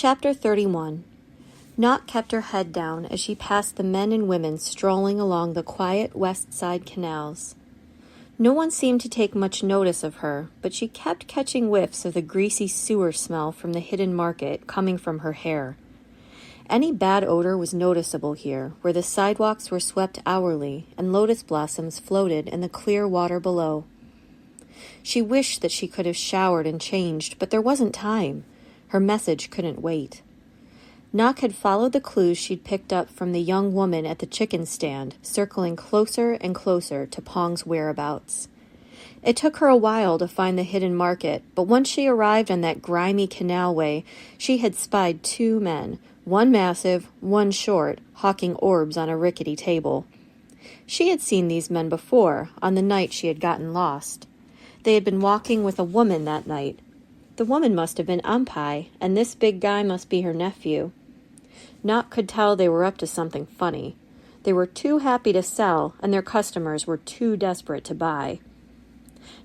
Chapter 31. Knock kept her head down as she passed the men and women strolling along the quiet west side canals. No one seemed to take much notice of her, but she kept catching whiffs of the greasy sewer smell from the hidden market coming from her hair. Any bad odor was noticeable here, where the sidewalks were swept hourly and lotus blossoms floated in the clear water below. She wished that she could have showered and changed, but there wasn't time. Her message couldn't wait. Knock had followed the clues she'd picked up from the young woman at the chicken stand, circling closer and closer to Pong's whereabouts. It took her a while to find the hidden market, but once she arrived on that grimy canalway, she had spied two men, one massive, one short, hawking orbs on a rickety table. She had seen these men before, on the night she had gotten lost. They had been walking with a woman that night. The woman must have been Ampai, and this big guy must be her nephew. Knock could tell they were up to something funny. They were too happy to sell, and their customers were too desperate to buy.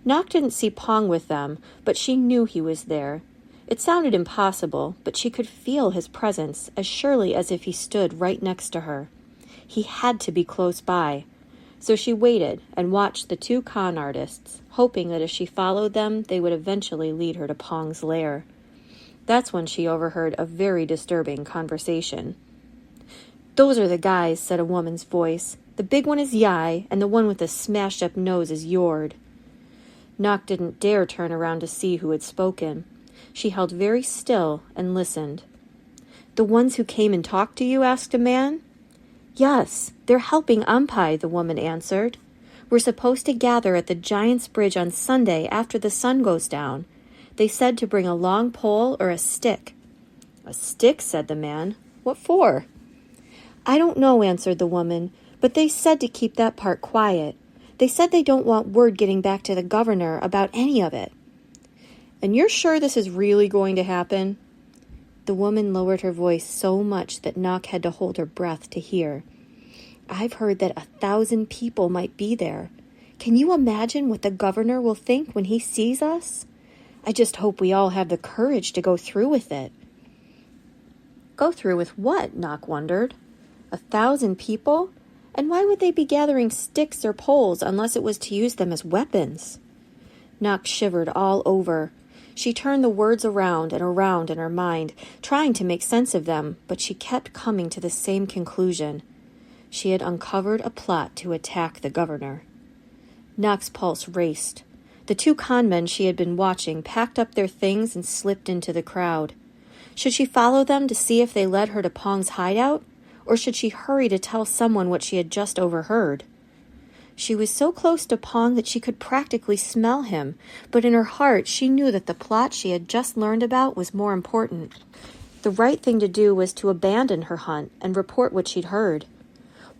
Knock didn't see Pong with them, but she knew he was there. It sounded impossible, but she could feel his presence as surely as if he stood right next to her. He had to be close by. So she waited and watched the two con artists, hoping that if she followed them, they would eventually lead her to Pong's lair. That's when she overheard a very disturbing conversation. "Those are the guys," said a woman's voice. "The big one is Yai, and the one with the smashed-up nose is Yord." Knock didn't dare turn around to see who had spoken. She held very still and listened. "The ones who came and talked to you?" asked a man. "Yes, they're helping Ampai," the woman answered. "We're supposed to gather at the Giant's Bridge on Sunday after the sun goes down. They said to bring a long pole or a stick." "A stick?" said the man. "What for?" "I don't know," answered the woman, "but they said to keep that part quiet. They said they don't want word getting back to the governor about any of it." "And you're sure this is really going to happen?" The woman lowered her voice so much that Knock had to hold her breath to hear. "I've heard that 1,000 people might be there. Can you imagine what the governor will think when he sees us? I just hope we all have the courage to go through with it." Go through with what? Knock wondered. 1,000 people? And why would they be gathering sticks or poles unless it was to use them as weapons? Knock shivered all over. She turned the words around and around in her mind, trying to make sense of them, but she kept coming to the same conclusion. She had uncovered a plot to attack the governor. Knock's pulse raced. The two conmen she had been watching packed up their things and slipped into the crowd. Should she follow them to see if they led her to Pong's hideout, or should she hurry to tell someone what she had just overheard? She was so close to Pong that she could practically smell him, but in her heart she knew that the plot she had just learned about was more important. The right thing to do was to abandon her hunt and report what she'd heard.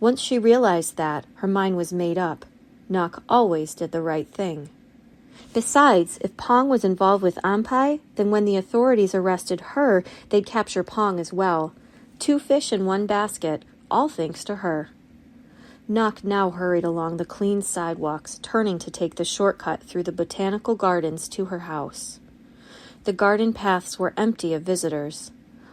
Once she realized that, her mind was made up. Knock always did the right thing. Besides, if Pong was involved with Ampai, then when the authorities arrested her, they'd capture Pong as well. 2 fish in 1 basket, all thanks to her. Knock now hurried along the clean sidewalks, turning to take the shortcut through the botanical gardens to her house. The garden paths were empty of visitors.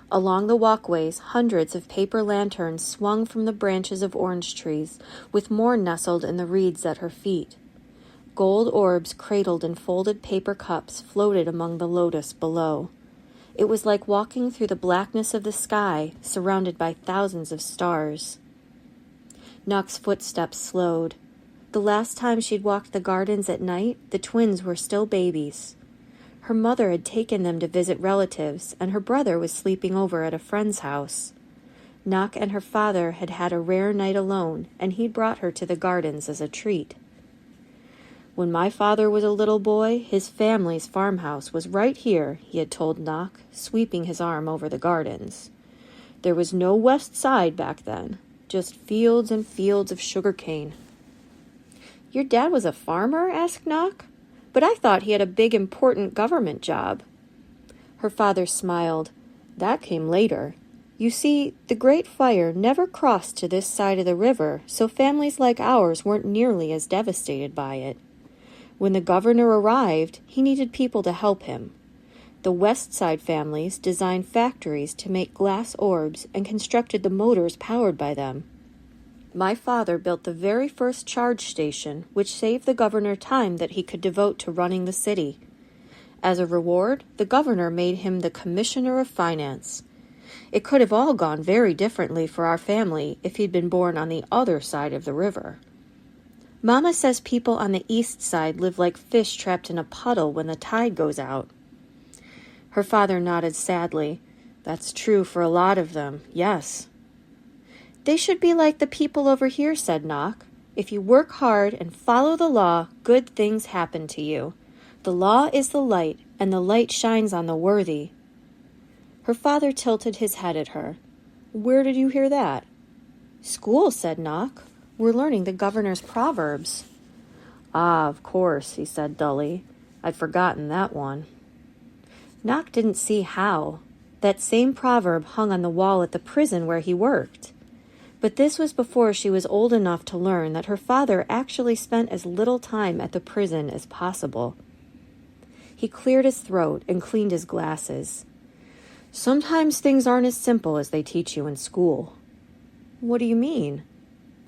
Along the walkways, hundreds of paper lanterns swung from the branches of orange trees, with more nestled in the reeds at her feet. Gold orbs cradled in folded paper cups floated among the lotus below. It was like walking through the blackness of the sky, surrounded by thousands of stars. Knock's footsteps slowed. The last time she'd walked the gardens at night, the twins were still babies. Her mother had taken them to visit relatives, and her brother was sleeping over at a friend's house. Knock and her father had had a rare night alone, and he'd brought her to the gardens as a treat. "When my father was a little boy, his family's farmhouse was right here," he had told Knock, sweeping his arm over the gardens. "There was no west side back then, just fields and fields of sugar cane." "Your dad was a farmer?" asked Knock. "But I thought he had a big, important government job." Her father smiled. "That came later. You see, the Great Fire never crossed to this side of the river, so families like ours weren't nearly as devastated by it. When the governor arrived, he needed people to help him. The West Side families designed factories to make glass orbs and constructed the motors powered by them. My father built the very first charge station, which saved the governor time that he could devote to running the city. As a reward, the governor made him the commissioner of finance. It could have all gone very differently for our family if he'd been born on the other side of the river. Mama says people on the east side live like fish trapped in a puddle when the tide goes out. Her father nodded sadly. That's true for a lot of them, yes. They should be like the people over here, said Knock. If you work hard and follow the law, good things happen to you. The law is the light, and the light shines on the worthy. Her father tilted his head at her. Where did you hear that? School, said Knock. We're learning the governor's proverbs. Ah, of course, he said dully. I'd forgotten that one. Knock didn't see how. That same proverb hung on the wall at the prison where he worked. But this was before she was old enough to learn that her father actually spent as little time at the prison as possible. He cleared his throat and cleaned his glasses. Sometimes things aren't as simple as they teach you in school. What do you mean?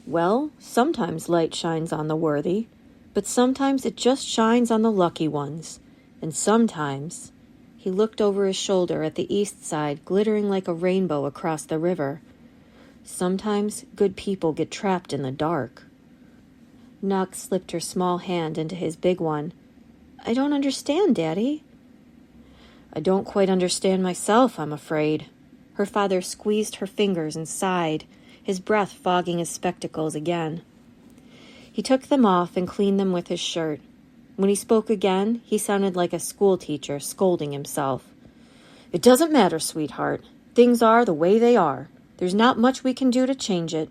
Well, sometimes light shines on the worthy, but sometimes it just shines on the lucky ones. And sometimes... He looked over his shoulder at the east side, glittering like a rainbow across the river. Sometimes good people get trapped in the dark. Knock slipped her small hand into his big one. I don't understand, Daddy. I don't quite understand myself, I'm afraid. Her father squeezed her fingers and sighed, his breath fogging his spectacles again. He took them off and cleaned them with his shirt. When he spoke again, he sounded like a schoolteacher scolding himself. It doesn't matter, sweetheart. Things are the way they are. There's not much we can do to change it.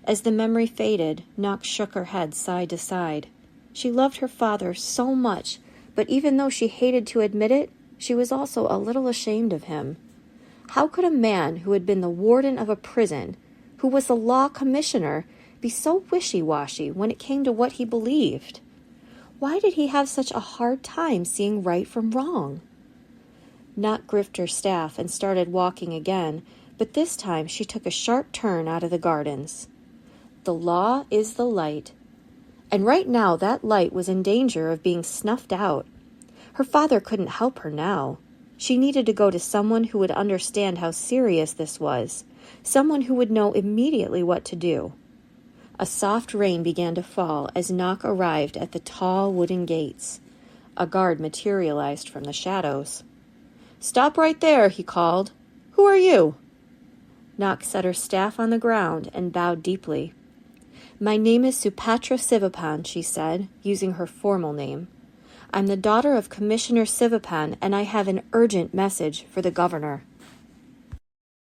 As the memory faded, Knock shook her head side to side. She loved her father so much, but even though she hated to admit it, she was also a little ashamed of him. How could a man who had been the warden of a prison, who was the law commissioner, be so wishy-washy when it came to what he believed? Why did he have such a hard time seeing right from wrong? Knock gripped her staff and started walking again, but this time she took a sharp turn out of the gardens. The law is the light. And right now that light was in danger of being snuffed out. Her father couldn't help her now. She needed to go to someone who would understand how serious this was, someone who would know immediately what to do. A soft rain began to fall as Knock arrived at the tall wooden gates. A guard materialized from the shadows. Stop right there, he called. Who are you? Knock set her staff on the ground and bowed deeply. My name is Supatra Sivapan, she said, using her formal name. I'm the daughter of Commissioner Sivapan, and I have an urgent message for the governor.